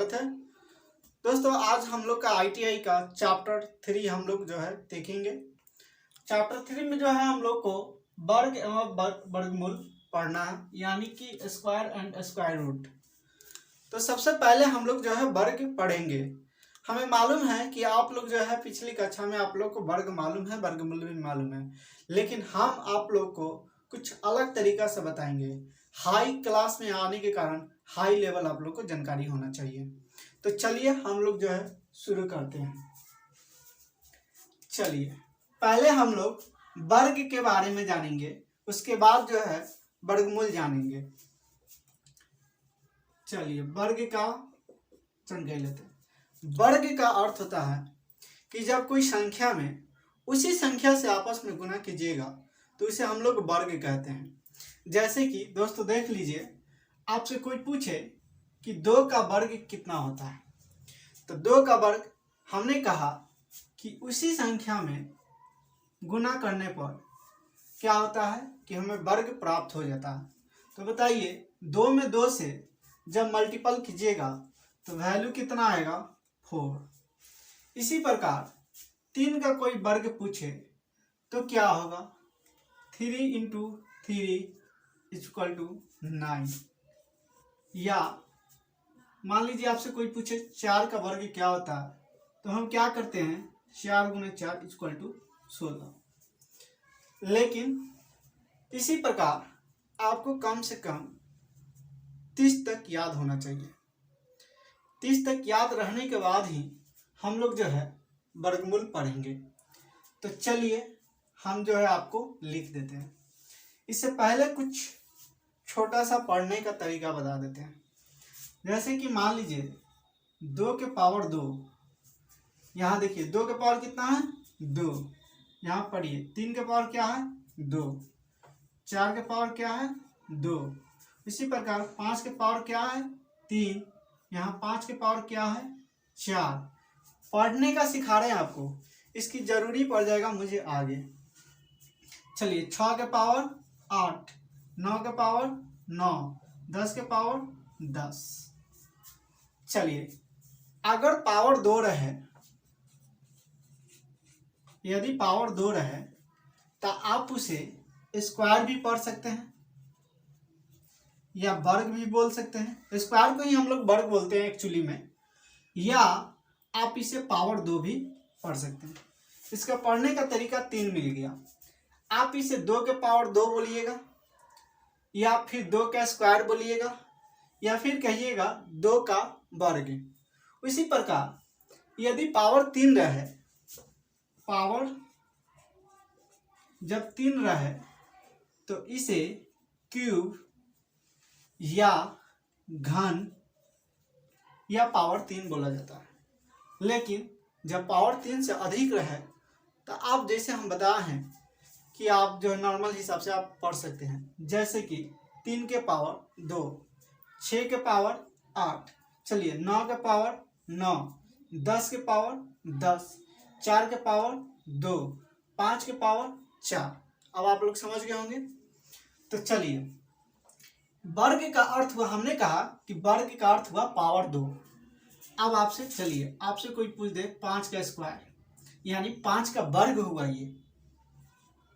स्वागत है। दोस्तों आज हम लोग का आईटीआई का चैप्टर 3 हम लोग जो है देखेंगे। चैप्टर 3 में जो है हम लोग को वर्ग एवं वर्गमूल पढ़ना है, यानी कि स्क्वायर एंड स्क्वायर रूट। तो सबसे पहले हम लोग जो है वर्ग पढ़ेंगे। हमें मालूम है कि आप लोग जो है पिछली कक्षा में आप लोग को वर्ग मालूम है, वर्गमूल भी मालूम है, लेकिन हम आप लोग को कुछ अलग तरीका से बताएंगे। हाई क्लास में आने के कारण हाई लेवल आप लोग को जानकारी होना चाहिए। तो चलिए हम लोग जो है शुरू करते हैं। चलिए पहले हम लोग वर्ग के बारे में जानेंगे, उसके बाद जो है वर्गमूल जानेंगे। चलिए वर्ग का जानकारी लेते हैं। वर्ग का अर्थ होता है कि जब कोई संख्या में उसी संख्या से आपस में गुना कीजिएगा तो इसे हम लोग वर्ग कहते हैं। जैसे कि दोस्तों देख लीजिए, आपसे कोई पूछे कि 2 का वर्ग कितना होता है, तो 2 का वर्ग हमने कहा कि उसी संख्या में गुना करने पर क्या होता है कि हमें वर्ग प्राप्त हो जाता है। तो बताइए 2 में 2 से जब मल्टीपल कीजिएगा तो वैल्यू कितना आएगा, 4। इसी प्रकार 3 का कोई वर्ग पूछे तो क्या होगा, 3 इंटू 3 इक्वल टू 9। या मान लीजिए आपसे कोई पूछे 4 का वर्ग क्या होता है, तो हम क्या करते हैं, 4 गुणे 4 इक्वल टू 16। लेकिन इसी प्रकार आपको कम से कम 30 तक याद होना चाहिए। 30 तक याद रहने के बाद ही हम लोग जो है वर्गमूल पढ़ेंगे। तो चलिए हम जो है आपको लिख देते हैं। इससे पहले कुछ छोटा सा पढ़ने का तरीका बता देते हैं। जैसे कि मान लीजिए 2 के पावर 2, यहाँ देखिए 2 के पावर कितना है, 2। यहाँ पढ़िए 3 के पावर क्या है, 2। 4 के पावर क्या है, 2। इसी प्रकार 5 के पावर क्या है, 3। यहाँ 5 के पावर क्या है, 4। पढ़ने का सिखा रहे हैं आपको, इसकी जरूरी पड़ जाएगा मुझे आगे। चलिए 6 के पावर 8, 9 के पावर 9, 10 के पावर 10। चलिए अगर पावर 2 रहे, यदि पावर 2 रहे तो आप उसे स्क्वायर भी पढ़ सकते हैं या वर्ग भी बोल सकते हैं। स्क्वायर को ही हम लोग वर्ग बोलते हैं एक्चुअली में, या आप इसे पावर 2 भी पढ़ सकते हैं। इसका पढ़ने का तरीका 3 मिल गया। आप इसे 2 के पावर 2 बोलिएगा, या फिर 2 का स्क्वायर बोलिएगा, या फिर कहिएगा 2 का वर्ग। इसी प्रकार यदि पावर 3 रहे, पावर जब 3 रहे तो इसे क्यूब या घन या पावर 3 बोला जाता है। लेकिन जब पावर 3 से अधिक रहे तो आप जैसे हम बताए हैं कि आप जो नॉर्मल हिसाब से आप पढ़ सकते हैं। जैसे कि 3 के पावर 2, 6 के पावर 8, चलिए 9 के पावर 9, 10 के पावर 10, 4 के पावर 2, 5 के पावर 4। अब आप लोग समझ गए होंगे। तो चलिए वर्ग का अर्थ हुआ, हमने कहा कि वर्ग का अर्थ हुआ पावर 2। अब आपसे चलिए आपसे कोई पूछ दे 5 का स्क्वायर यानी 5 का वर्ग हुआ,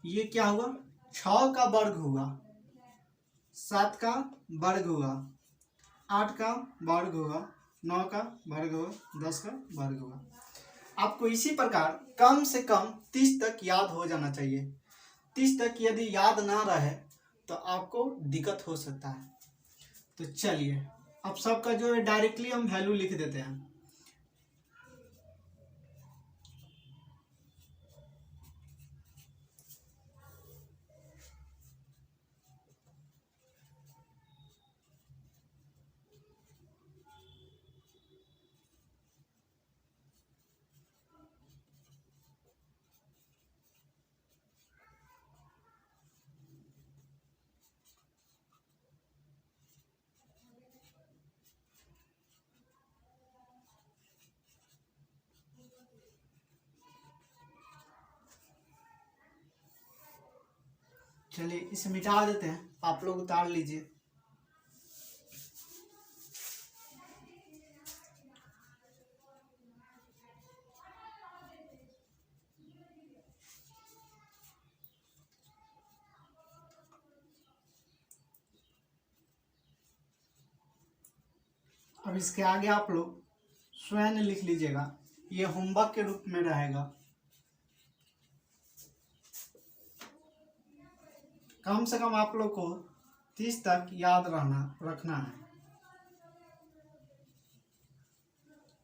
ये क्या हुआ, 6 का वर्ग हुआ, 7 का वर्ग हुआ, 8 का वर्ग हुआ, 9 का वर्ग हुआ, 10 का वर्ग हुआ। आपको इसी प्रकार कम से कम 30 तक याद हो जाना चाहिए। 30 तक यदि याद ना रहे तो आपको दिक्कत हो सकता है। तो चलिए अब सबका जो है डायरेक्टली हम वैल्यू लिख देते हैं। चलिए इसे मिटा देते हैं, आप लोग उतार लीजिए। अब इसके आगे आप लोग स्वयं लिख लीजिएगा, ये होमवर्क के रूप में रहेगा। कम से कम आप लोग को 30 तक याद रखना है।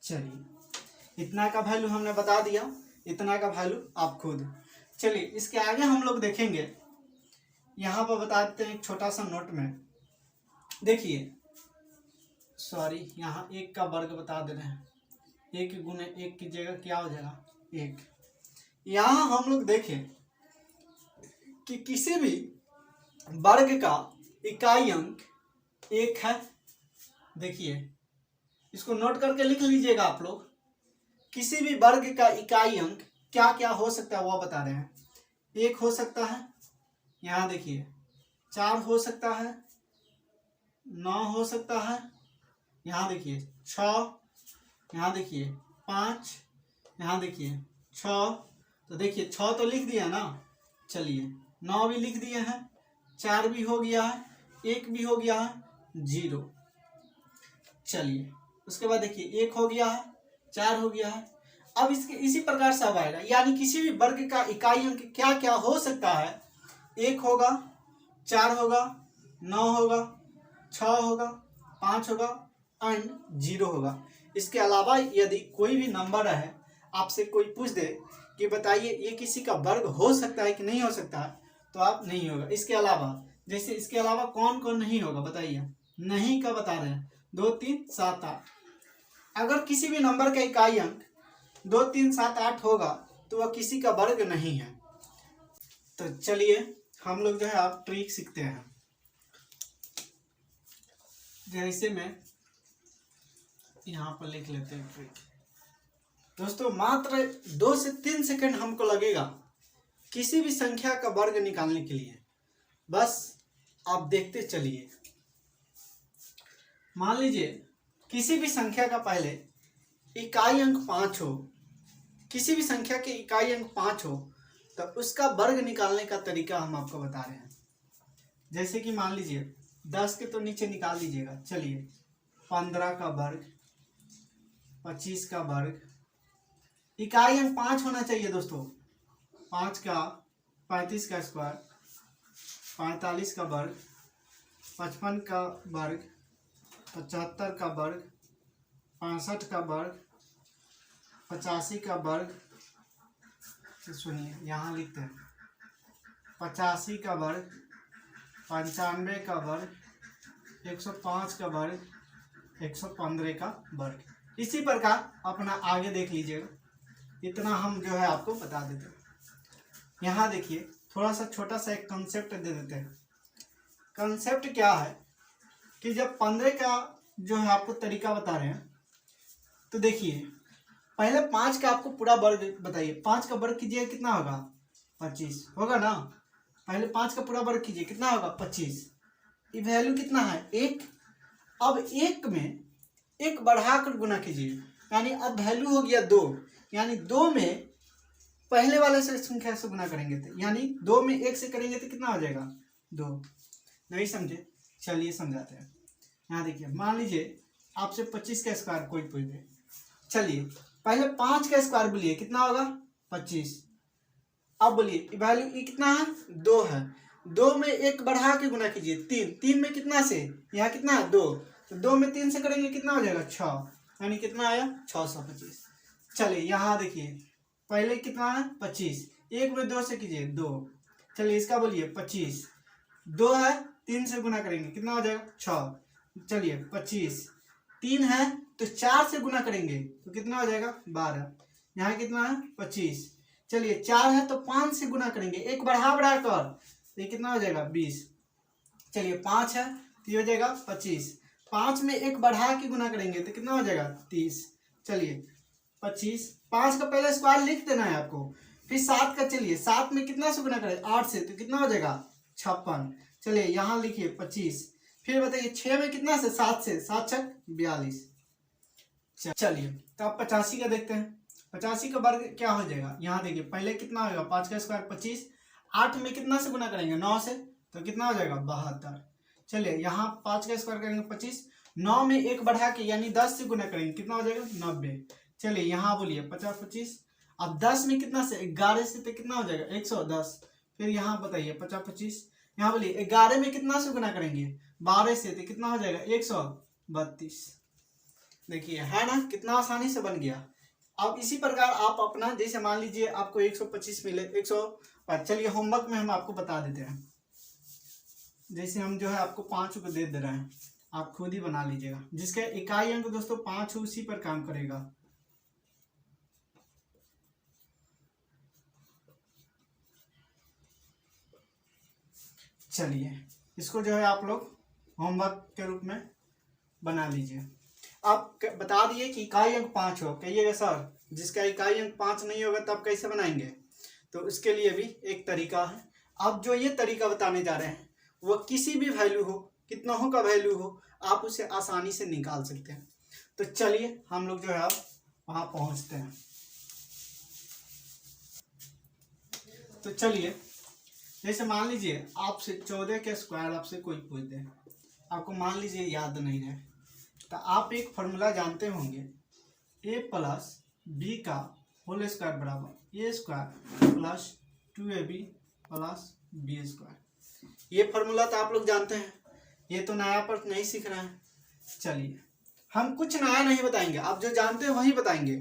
चलिए, इतना का वैल्यू हमने बता दिया, इतना का वैल्यू आप खुद। चलिए इसके आगे हम लोग देखेंगे, यहाँ पर बता देते हैं एक छोटा सा नोट में। देखिए, सॉरी, यहाँ 1 का वर्ग बता दे रहे हैं, 1 गुने 1 की जगह क्या हो जाएगा 1। यहाँ हम लोग देखें कि किसी भी वर्ग का इकाई अंक 1 है। देखिए, इसको नोट करके लिख लीजिएगा आप लोग। किसी भी वर्ग का इकाई अंक क्या क्या हो सकता है वो बता रहे हैं। 1 हो सकता है, यहाँ देखिए 4 हो सकता है, 9 हो सकता है, यहाँ देखिए 6, यहाँ देखिए 5, यहाँ देखिए 6। तो देखिए 6 तो लिख दिया ना। चलिए 9 भी लिख दिए हैं, 4 भी हो गया है, 1 भी हो गया है, 0। चलिए उसके बाद देखिए 1 हो गया है, 4 हो गया है। अब इसके इसी प्रकार से अब आएगा, यानी किसी भी वर्ग का इकाई अंक क्या क्या हो सकता है। 1 होगा, 4 होगा, 9 होगा, 6 होगा, 5 होगा एंड 0 होगा। इसके अलावा यदि कोई भी नंबर है, आपसे कोई पूछ दे कि बताइए ये किसी का वर्ग हो सकता है कि नहीं हो सकता है, तो आप नहीं होगा। इसके अलावा जैसे इसके अलावा कौन कौन नहीं होगा बताइए। नहीं का बता रहे हैं, 2 3 7 8। अगर किसी भी नंबर का इकाई अंक 2 3 7 8 होगा तो वह किसी का वर्ग नहीं है। तो चलिए हम लोग जो है आप ट्रिक सीखते हैं। जैसे मैं यहाँ पर लिख लेते हैं ट्रिक। दोस्तों मात्र 2 से 3 सेकंड हमको लगेगा किसी भी संख्या का वर्ग निकालने के लिए, बस आप देखते चलिए। मान लीजिए किसी भी संख्या का पहले इकाई अंक 5 हो, किसी भी संख्या के इकाई अंक 5 हो, तो उसका वर्ग निकालने का तरीका हम आपको बता रहे हैं। जैसे कि मान लीजिए 10 के तो नीचे निकाल दीजिएगा। चलिए 15 का वर्ग, 25 का वर्ग, इकाई अंक 5 होना चाहिए दोस्तों। 5 का 35 का स्क्वायर, 45 का वर्ग, 55 का वर्ग, 75 का वर्ग, 65 का वर्ग, 85 का वर्ग। सुनिए यहाँ लिखते हैं 85 का वर्ग, 95 का वर्ग, 105 का वर्ग, 115 का वर्ग। इसी प्रकार अपना आगे देख लीजिएगा। इतना हम जो है आपको बता देते हैं। यहाँ देखिए थोड़ा सा छोटा सा एक कंसेप्ट दे देते हैं। कंसेप्ट क्या है कि जब 15 का जो है आपको तरीका बता रहे हैं, तो देखिए पहले 5 का आपको पूरा वर्ग बताइए। 5 का वर्ग कीजिए कितना होगा 25 होगा ना। पहले 5 का पूरा वर्ग कीजिए कितना होगा 25। ये वैल्यू कितना है 1। अब 1 में 1 बढ़ाकर गुना कीजिए, यानी अब वैल्यू हो गया 2। यानी 2 में पहले वाले से संख्या से गुना करेंगे तो यानी 2 में 1 से करेंगे तो कितना हो जाएगा 2। नहीं समझे, चलिए समझाते हैं। यहाँ देखिए मान लीजिए आपसे 25 का स्क्वायर कोई पूछ दे। चलिए पहले 5 का स्क्वायर बोलिए कितना होगा 25। अब बोलिए वैल्यू ये कितना है 2 है। 2 में 1 बढ़ा के गुना कीजिए 3। 3 में कितना से यहाँ कितना है 2, तो 2 में 3 से करेंगे कितना हो जाएगा 6, यानी कितना आया 625। चलिए यहाँ देखिए पहले कितना है 25, 1 में 2 से कीजिए 2। चलिए इसका बोलिए 25, 2 है 3 से गुना करेंगे कितना हो जाएगा 6। चलिए 25, 3 है तो 4 से गुना करेंगे तो कितना हो जाएगा 12। यहाँ कितना है 25। चलिए 4 है तो 5 से गुना करेंगे, 1 बढ़ा कर तो ये कितना हो जाएगा 20। चलिए 5 है तो ये हो जाएगा 25। 5 में 1 बढ़ा के गुना करेंगे तो कितना हो जाएगा 30। चलिए 25, 5 का पहले स्क्वायर लिख देना है आपको। फिर 7 का, चलिए 7 में कितना से गुना करें 8 से तो कितना हो जाएगा 56। चलिए यहाँ लिखिए 25। फिर बताइए 6 में कितना से 7 से, 7 छक 42। चलिए तो आप 85 का देखते हैं। 85 का वर्ग क्या हो जाएगा, यहाँ देखिए पहले कितना होगा 5 का स्क्वायर 25, 8 में कितना से गुना करेंगे 9 से तो कितना हो जाएगा 72। चलिए यहाँ 5 का स्क्वायर करेंगे 25, 9 में 1 बढ़ा के यानी 10 से गुना करेंगे, कितना हो जाएगा 90। चलिए यहाँ बोलिए 50 25। अब 10 में कितना से 11 से तो कितना हो जाएगा 110। फिर यहाँ बताइए 50 25। यहाँ बोलिए 11 में कितना से गुना करेंगे 12 से तो कितना हो जाएगा 132। देखिए है ना कितना आसानी से बन गया। अब इसी प्रकार आप अपना जैसे मान लीजिए आपको 125 मिले 100। चलिए होमवर्क में हम आपको बता देते हैं। जैसे हम जो है आपको 5 को दे रहे हैं, आप खुद ही बना लीजिएगा। जिसका इकाई अंक दोस्तों 5 उसी पर काम करेगा। चलिए इसको जो है आप लोग होमवर्क के रूप में बना लीजिए। आप बता दिए कि इकाई अंक 5 हो, कहिएगा सर जिसका इकाई अंक 5 नहीं होगा तब कैसे बनाएंगे। तो इसके लिए भी एक तरीका है। अब जो ये तरीका बताने जा रहे हैं वो किसी भी वैल्यू हो, कितनों का वैल्यू हो, आप उसे आसानी से निकाल सकते हैं। तो चलिए हम लोग जो है अब वहां पहुंचते हैं। तो चलिए जैसे मान लीजिए आपसे 14 के स्क्वायर आपसे कोई पूछ दे, आपको मान लीजिए याद नहीं है, तो आप एक फॉर्मूला जानते होंगे a प्लस बी का होल स्क्वायर बराबर a square plus 2ab plus b square. ये फॉर्मूला तो आप लोग जानते हैं, ये तो नया पर नहीं सीख रहे हैं। चलिए हम कुछ नया नहीं बताएंगे, आप जो जानते हैं वही बताएंगे,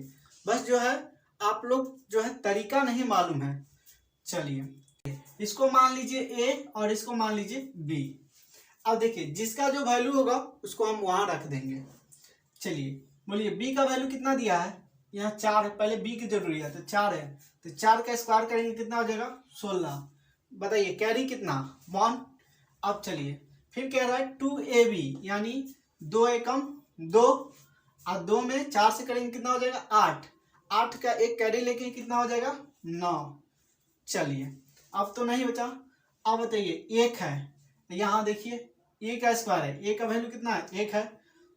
बस जो है आप लोग जो है तरीका नहीं मालूम है। चलिए इसको मान लीजिए ए और इसको मान लीजिए बी। अब देखिए जिसका जो वैल्यू होगा उसको हम वहां रख देंगे। चलिए बोलिए बी का वैल्यू कितना दिया है, यहाँ 4 है, पहले बी की जरूरी है तो 4 है, तो 4 का स्क्वायर करेंगे कितना हो जाएगा 16। बताइए कैरी कितना 1। अब चलिए फिर कह रहा है 2ab यानी 2 एकम 2 और 2 में 4 से करेंगे कितना हो जाएगा 8। 8 का एक कैरी लेके कितना हो जाएगा 9। चलिए अब तो नहीं बचा। अब बताइए 1 है, यहाँ देखिए ए का स्क्वायर है, ए का वैल्यू कितना है 1 है,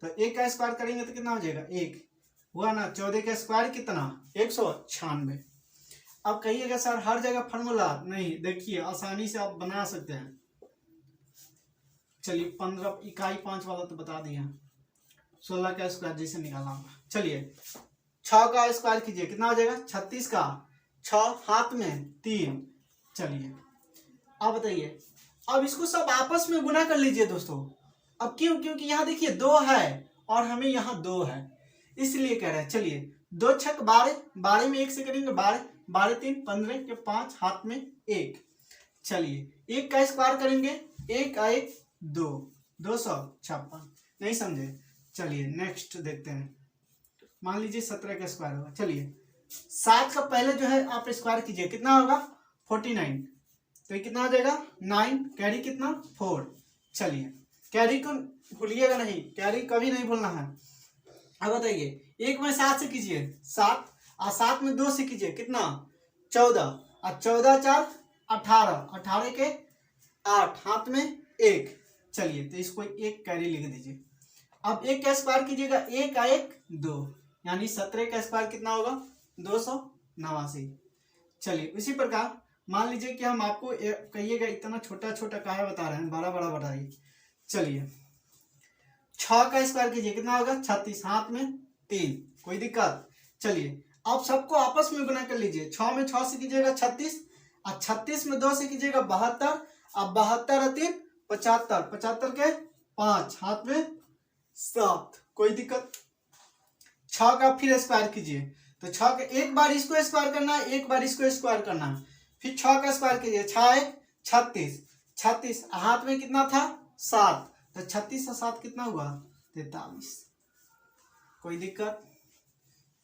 तो 1 का स्क्वायर करेंगे तो कितना हो जाएगा 1 हुआ ना। 14 का स्क्वायर कितना 196। अब कहिएगा सर हर जगह फॉर्मूला नहीं, देखिए आसानी से आप बना सकते हैं। चलिए 15 इकाई 5 वाला तो बता दिया, 16 का स्क्वायर जैसे निकालना होगा। चलिए 6 का स्क्वायर कीजिए कितना हो जाएगा 36 का 6 हाथ में 3। चलिए अब बताइए, अब इसको सब आपस में गुना कर लीजिए दोस्तों। अब क्यों, क्योंकि यहाँ देखिए 2 है और हमें यहाँ 2 है इसलिए कह रहे हैं। चलिए 2 छक 12, 12 में 1 से करेंगे 12, 12 3 15 के 5 हाथ में 1। चलिए 1 का स्क्वायर करेंगे 1 का 1 2, 256। नहीं समझे। चलिए नेक्स्ट देखते हैं। मान लीजिए 17 का स्क्वायर होगा। चलिए 7 का पहले जो है आप स्क्वायर कीजिए कितना होगा 49, तो कितना हो जाएगा 9, कैरी कितना 4। चलिए कैरी को भूलिएगा नहीं, कैरी कभी नहीं भूलना है। अब बताइए 1 में 7 से कीजिए 7 और 7 में 2 से कीजिए कितना 14 और 14 4 18, 18 के 8 हाथ में 1। चलिए तो इसको 1 कैरी लिख दीजिए। अब 1 का स्क्वायर कीजिएगा 1 का 1 2 यानी 17 का स्क्वायर कितना होगा 289। चलिए इसी प्रकार मान लीजिए कि हम आपको कहिएगा इतना छोटा छोटा काहे बता रहे हैं, बड़ा बड़ा बताइए। चलिए 6 का स्क्वायर कीजिए कितना होगा 36 हाथ में 3, कोई दिक्कत। चलिए अब सबको आपस में गुना कर लीजिए। 6 में 6 से कीजिएगा 36 और 36 में 2 से कीजिएगा 72। अब 72 और 3 75, 75 के 5 हाथ में 7, कोई दिक्कत। 6 का फिर स्क्वायर कीजिए, तो 6 का एक बार इसको स्क्वायर करना है, एक बार इसको स्क्वायर करना है, फिर 6 का स्क्वायर कीजिए 6 36, 36 हाथ में कितना था 7, तो 36 और 7 कितना हुआ 43, कोई दिक्कत।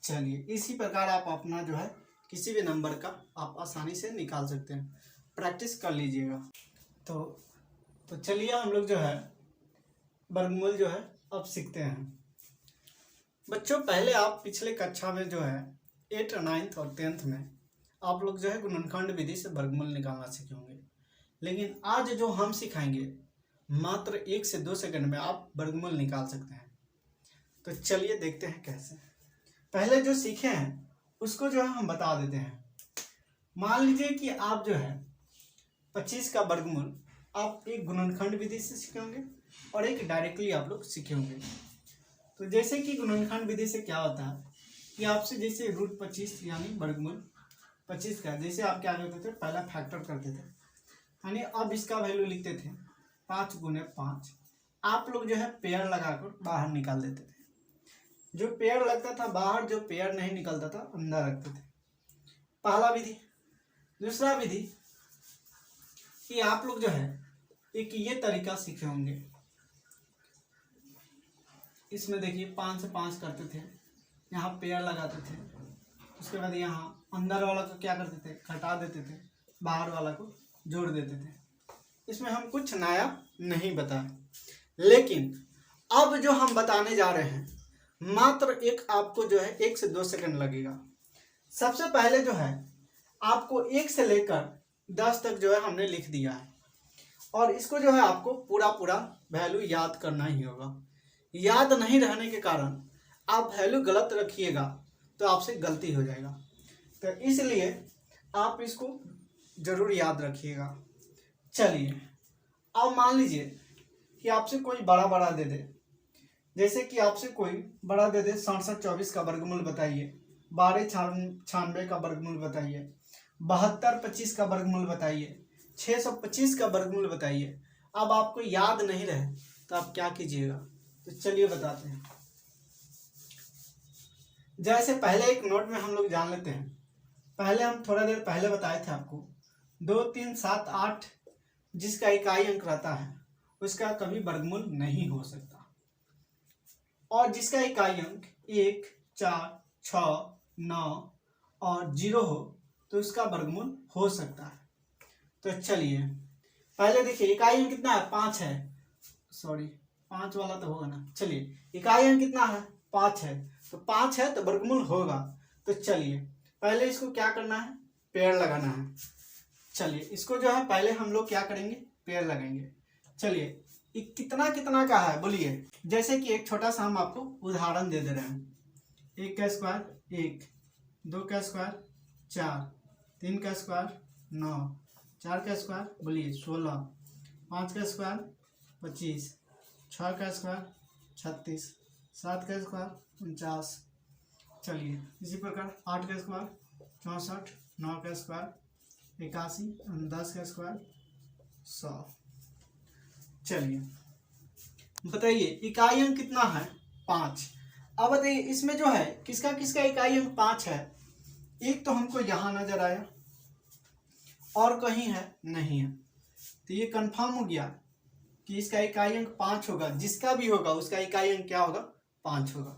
चलिए इसी प्रकार आप अपना जो है किसी भी नंबर का आप आसानी से निकाल सकते हैं, प्रैक्टिस कर लीजिएगा। तो चलिए हम लोग जो है वर्गमूल जो है अब सीखते हैं। बच्चों पहले आप पिछले कक्षा में जो है 8, 9 और 10 में आप लोग जो है गुणनखंड विधि से वर्गमूल निकालना सीखे होंगे, लेकिन आज जो हम सिखाएंगे मात्र 1 से 2 सेकंड में आप वर्गमूल निकाल सकते हैं। तो चलिए देखते हैं कैसे। पहले जो सीखे हैं उसको जो है हम बता देते हैं। मान लीजिए कि आप जो है 25 का वर्गमूल आप एक गुणनखंड विधि से सीखे होंगे, और एक डायरेक्टली आप लोग सीखे होंगे। तो जैसे कि गुणनखंड विधि से क्या होता है कि आपसे जैसे √25 यानी वर्गमूल 25 का जैसे आप क्या करते थे, पहला फैक्टर करते थे, यानी अब इसका वैल्यू लिखते थे 5 × 5। आप लोग जो है पेयर लगाकर बाहर निकाल देते थे। जो पेयर लगता था बाहर, जो पेयर नहीं निकलता था अंदर रखते थे। पहला विधि। दूसरा विधि कि आप लोग जो है एक ये तरीका सीखे होंगे, इसमें देखिए 5 से 5 करते थे, यहाँ पेयर लगाते थे, उसके बाद यहाँ अंदर वाला को क्या करते थे, घटा देते थे, बाहर वाला को जोड़ देते थे। इसमें हम कुछ नया नहीं बताए, लेकिन अब जो हम बताने जा रहे हैं मात्र एक आपको जो है 1 से 2 सेकंड लगेगा। सबसे पहले जो है आपको 1 से लेकर 10 तक जो है हमने लिख दिया है, और इसको जो है आपको पूरा वैल्यू याद करना ही होगा। याद नहीं रहने के कारण आप वैल्यू गलत रखिएगा तो आपसे गलती हो जाएगा, तो इसलिए आप इसको जरूर याद रखिएगा। चलिए अब मान लीजिए कि आपसे कोई बड़ा दे दे, जैसे कि आपसे कोई बड़ा दे दे 67 24 का वर्गमूल बताइए, 12 96 का वर्गमूल बताइए, 72 25 का वर्गमूल बताइए, 625 का वर्गमूल बताइए। अब आपको याद नहीं रहे तो आप क्या कीजिएगा, तो चलिए बताते हैं। जैसे पहले एक नोट में हम लोग जान लेते हैं, पहले हम थोड़ा देर पहले बताए थे आपको 2 3 7 8 जिसका इकाई अंक रहता है उसका कभी वर्गमूल नहीं हो सकता, और जिसका इकाई अंक 1 4 6 9 और 0 हो तो उसका वर्गमूल हो सकता है। तो चलिए पहले देखिए इकाई अंक कितना है, 5 है, सॉरी 5 वाला तो होगा ना। चलिए इकाई अंक कितना है, 5 है, तो 5 है तो वर्गमूल होगा। तो चलिए पहले इसको क्या करना है, पेड़ लगाना है। चलिए इसको जो है पहले हम लोग क्या करेंगे, पेड़ लगाएंगे। चलिए ये कितना कितना का है बोलिए। जैसे कि एक छोटा सा हम आपको उदाहरण दे रहे हैं, 1 का स्क्वायर 1, 2 का स्क्वायर 4, 3 का स्क्वायर 9, 4 का स्क्वायर बोलिए 16, 5 का स्क्वायर 25, 6 का स्क्वायर 36, 7 का स्क्वायर 49। चलिए इसी प्रकार 8 का स्क्वायर 64, 9 का स्क्वायर 81, 10 का स्क्वायर 100। चलिए बताइए इकाई अंक कितना है, 5। अब बताइए इसमें जो है किसका किसका इकाई अंक 5 है। एक तो हमको यहाँ नजर आया और कहीं है नहीं है, तो ये कंफर्म हो गया कि इसका इकाई अंक 5 होगा, जिसका भी होगा उसका इकाई अंक क्या होगा, 5 होगा।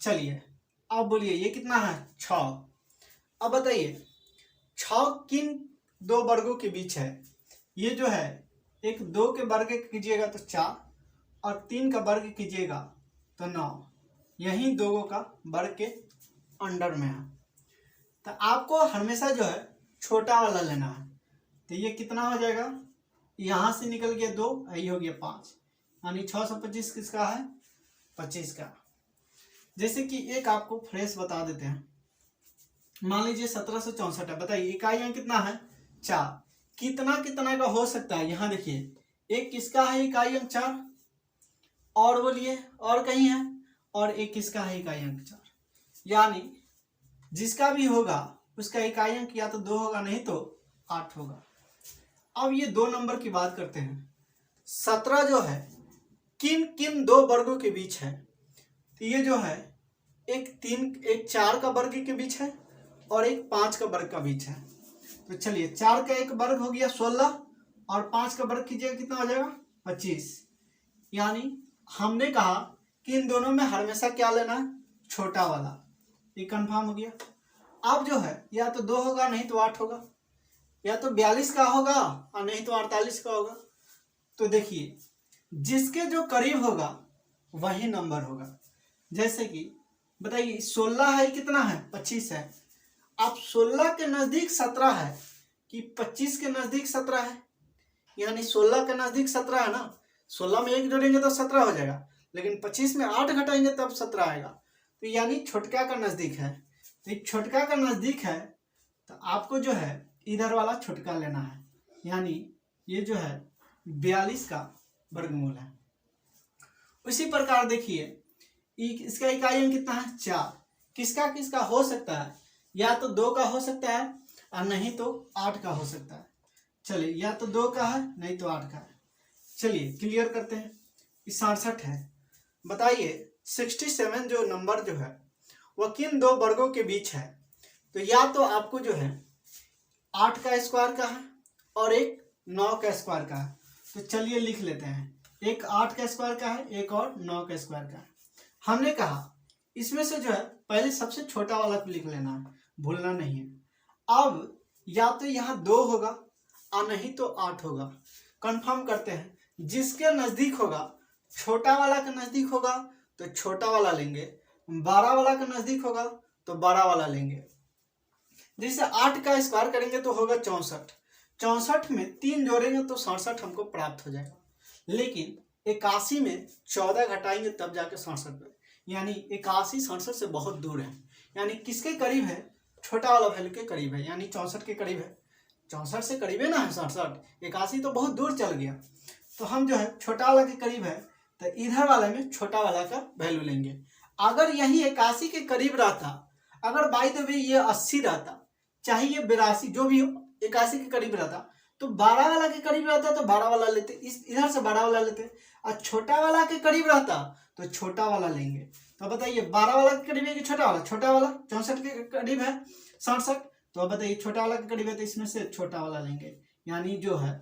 चलिए अब बोलिए ये कितना है, 6। अब बताइए 6 किन 2 वर्गों के बीच है। ये जो है एक 2 के वर्ग कीजिएगा तो 4 और 3 का वर्ग कीजिएगा तो 9, यही 2 का वर्ग के अंडर में है। तो आपको हमेशा जो है छोटा वाला लेना है। तो ये कितना हो जाएगा, यहाँ से निकल गया 2, ये हो गया 5, यानी 625 किसका है, 25 का। जैसे कि एक आपको फ्रेश बता देते हैं, मान लीजिए 1764 है। बताइए इकाई अंक कितना है, 4। कितना कितना का हो सकता है, यहाँ देखिए एक किसका है इकाई अंक 4, और बोलिए और कहीं है, और एक किसका है इकाई अंक 4, यानी जिसका भी होगा उसका इकाई अंक या तो 2 होगा नहीं तो 8 होगा। अब ये 2 नंबर की बात करते हैं। 17 जो है किन किन 2 वर्गों के बीच है, तो ये जो है एक 4 का वर्ग के बीच है और एक 5 का वर्ग का बीच है। तो चलिए 4 का एक वर्ग हो गया 16 और 5 का वर्ग कीजिएगा कितना हो जाएगा, 25। यानी हमने कहा कि इन दोनों में हमेशा क्या लेना है, छोटा वाला। ये कंफर्म हो गया। अब जो है या तो 2 होगा नहीं तो 8 होगा, या तो 42 का होगा और नहीं तो 48 का होगा। तो देखिए जिसके जो करीब होगा वही नंबर होगा। जैसे कि बताइए 16 है कितना है, 25 है। अब 16 के नजदीक 17 है कि 25 के नजदीक 17 है, यानी 16 के नजदीक 17 है ना। 16 में 1 जोड़ेंगे तो 17 हो जाएगा, लेकिन 25 में 8 घटाएंगे तब 17 आएगा। तो यानी छोटका का नजदीक है। तो छोटका का नजदीक है तो आपको जो है इधर वाला छोटका लेना है, यानी ये जो है 42 का वर्गमूल है। उसी प्रकार देखिए इसका इकाई अंक कितना है 4। किसका किसका हो सकता है, या तो 2 का हो सकता है और नहीं तो 8 का हो सकता है। चलिए या तो 2 का है नहीं तो 8 का है। चलिए क्लियर करते हैं। 67 है। बताइए 67 जो नंबर जो है वह किन दो वर्गों के बीच है। तो या तो आपको जो है 8 का स्क्वायर का है और एक 9 का स्क्वायर का है। तो चलिए लिख लेते हैं, एक 8 का स्क्वायर का है, एक और 9 का स्क्वायर का है। हमने कहा इसमें से जो है पहले सबसे छोटा वाला को लिख लेना है, भूलना नहीं है। अब या तो यहाँ 2 होगा और नहीं तो 8 होगा। कंफर्म करते हैं, जिसके नजदीक होगा, छोटा वाला के नजदीक होगा तो छोटा वाला लेंगे, बड़ा वाला के नजदीक होगा तो बड़ा वाला लेंगे। जैसे 8 का स्क्वायर करेंगे तो होगा 64। 64 में 3 जोड़ेंगे तो 67 हमको प्राप्त हो जाएगा। लेकिन 81 में 14 घटाएंगे तब जाके 67 पे, यानी 81 67 से बहुत दूर है। यानी किसके करीब है, छोटा वाला वैल्यू के करीब है, यानी 64 के करीब है। 64 से करीब है ना 67, 81 तो बहुत दूर चल गया। तो हम जो है छोटा वाला के करीब है तो इधर वाले में छोटा वाला का वैल्यू लेंगे। अगर यही 81 के करीब रहता, अगर बाय द वे ये 80 रहता, चाहे ये 82 जो भी 81 के करीब रहता, तो 12 वाला के करीब रहता तो 12 वाला लेते, इस इधर से 12 वाला लेते। और छोटा वाला के करीब रहता तो छोटा वाला लेंगे। तो बताइए 12 वाला के करीब है कि छोटा वाला? छोटा वाला 64 के करीब है 67, तो अब बताइए छोटा वाला के करीब है तो इसमें से छोटा वाला लेंगे। यानी जो है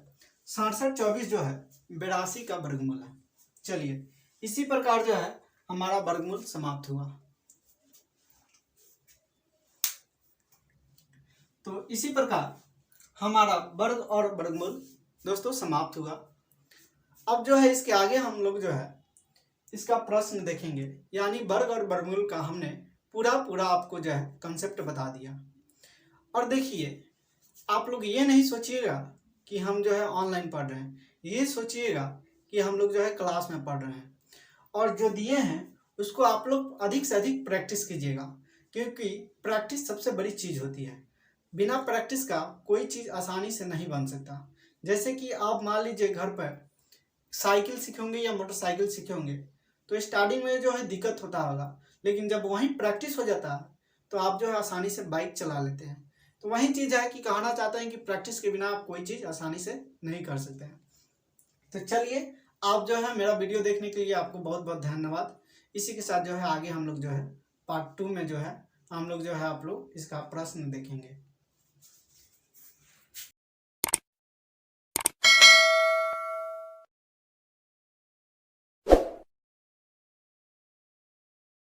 67 24 जो है 82 का वर्गमूल है। चलिए इसी प्रकार जो है हमारा वर्गमूल समाप्त हुआ। तो इसी प्रकार हमारा वर्ग और वर्गमूल दोस्तों समाप्त हुआ। अब जो है इसके आगे हम लोग जो है इसका प्रश्न देखेंगे, यानी वर्ग और वर्गमूल का हमने पूरा आपको जो है कंसेप्ट बता दिया। और देखिए आप लोग ये नहीं सोचिएगा कि हम जो है ऑनलाइन पढ़ रहे हैं, ये सोचिएगा कि हम लोग जो है क्लास में पढ़ रहे हैं। और जो दिए हैं उसको आप लोग अधिक से अधिक प्रैक्टिस कीजिएगा, क्योंकि प्रैक्टिस सबसे बड़ी चीज़ होती है। बिना प्रैक्टिस का कोई चीज़ आसानी से नहीं बन सकता। जैसे कि आप मान लीजिए घर पर साइकिल सीखेंगे या मोटरसाइकिल सीखेंगे तो स्टार्टिंग में जो है दिक्कत होता होगा, लेकिन जब वहीं प्रैक्टिस हो जाता है तो आप जो है आसानी से बाइक चला लेते हैं। तो वही चीज़ है कि कहना चाहते हैं कि प्रैक्टिस के बिना आप कोई चीज़ आसानी से नहीं कर सकते हैं। तो चलिए आप जो है मेरा वीडियो देखने के लिए आपको बहुत बहुत धन्यवाद। इसी के साथ जो है आगे हम लोग जो है पार्ट 2 में जो है हम लोग जो है आप लोग इसका प्रश्न देखेंगे।